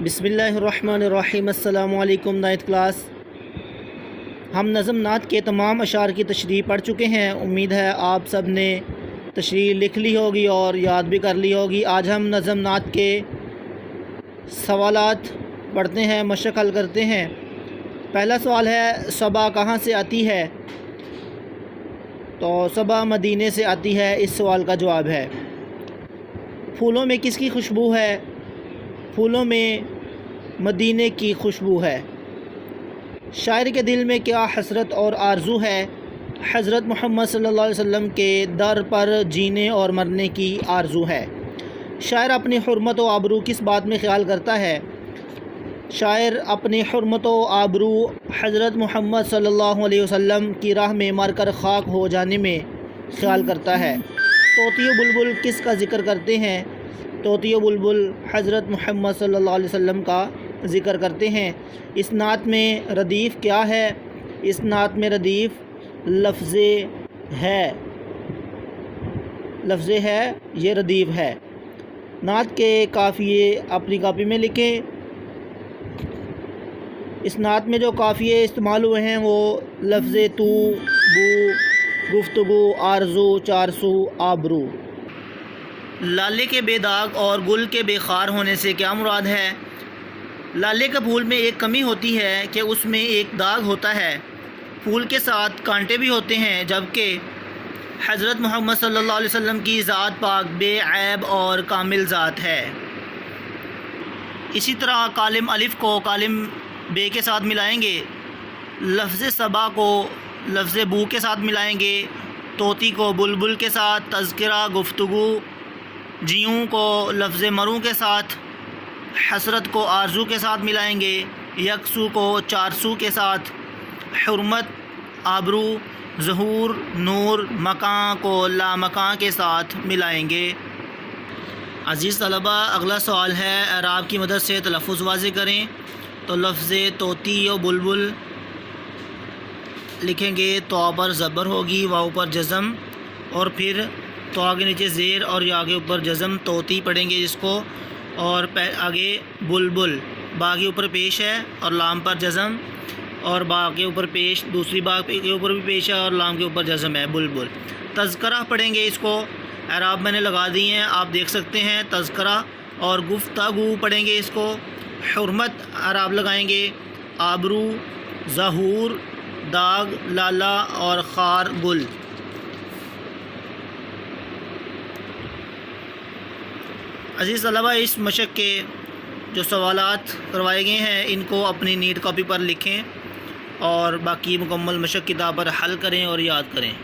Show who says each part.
Speaker 1: बिस्मिल्लाहिर्रहमानिर्रहीम। अस्सलामु अलैकुम नाइन्थ क्लास। हम नज़म नात के तमाम अशार की तशरीह पढ़ चुके हैं। उम्मीद है आप सब ने तशरीह लिख ली होगी और याद भी कर ली होगी। आज हम नज़म नात के सवालात पढ़ते हैं, मशक हल करते हैं। पहला सवाल है, सबा कहाँ से आती है? तो सबा मदीने से आती है। इस सवाल का जवाब है। फूलों में किसकी खुशबू है? फूलों में मदीने की खुशबू है। शायर के दिल में क्या हसरत और आरज़ू है? हज़रत मोहम्मद सल्लल्लाहु अलैहि वसल्लम के दर पर जीने और मरने की आरज़ू है। शायर अपनी हुर्मत व आबरू किस बात में ख्याल करता है? शायर अपनी हुर्मत व आबरू हज़रत मोहम्मद सल्लल्लाहु अलैहि वसल्लम की राह में मरकर खाक हो जाने में ख्याल करता है। तोती व बुलबुल किस का ज़िक्र करते हैं? तोती व बुलबुल हज़रत मोहम्मद सल्लल्लाहु अलैहि वसल्लम का ज़िक्र करते हैं। इस नात में रदीफ़ क्या है? इस नात में रदीफ़ लफ्ज़ है। लफ्ज़ है, ये रदीफ़ है। नात के काफ़िए अपनी कापी में लिखें। इस नात में जो काफ़िए इस्तेमाल हुए हैं वो लफ्ज़ तू, बू, गुफ्तगू, आरज़ू, चारसू, आबरू। लाले के बेदाग और गुल के बेखार होने से क्या मुराद है? लाले के फूल में एक कमी होती है कि उसमें एक दाग होता है। फूल के साथ कांटे भी होते हैं, जबकि हज़रत मोहम्मद सल्लल्लाहु अलैहि वसल्लम की ज़ात पाक बेऐब और कामिल ज़ात है। इसी तरह कालिम अलिफ़ को कालिम बे के साथ मिलाएंगे, लफ्ज़ सबा को लफ्ज़ बू के साथ मिलाएंगे, तोती को बुलबुल के साथ, तज़किरा गुफ्तगू, जियूं को लफ्ज़ मरू के साथ, हसरत को आरज़ू के साथ मिलाएंगे, यकसू को चारसू के साथ, हुर्मत, आबरू, ज़हूर, नूर, मकां को लामकां के साथ मिलाएंगे। अज़ीज़ तलबा, अगला सवाल है, एराब की मदद से तलफ़्फ़ुज़ वाज़ेह करें। तो लफ्ज़ तोती व बुलबुल लिखेंगे, तो पर ज़बर होगी, वाव पर जज़म, और फिर तो आगे नीचे ज़ेर और या के ऊपर जज़म, तोती पढ़ेंगे जिसको, और आगे बुलबुल, बा के ऊपर पेश है और लाम पर जज़म, और बा के ऊपर पेश, दूसरी बा के ऊपर भी पेश है और लाम के ऊपर जज़म है, बुलबुल। तज़करा पढ़ेंगे इसको, एराब मैंने लगा दी हैं, आप देख सकते हैं। तज़करा और गुफ्तगू पढ़ेंगे इसको, हुर्मत एराब लगाएंगे, आबरू, ज़हूर, दाग, लाला और खार, गुल। अज़ीज़ तलबा, इस मशक के जो सवालात करवाए गए हैं इनको अपनी नीट कॉपी पर लिखें और बाकी मुकम्मल मशक किताब पर हल करें और याद करें।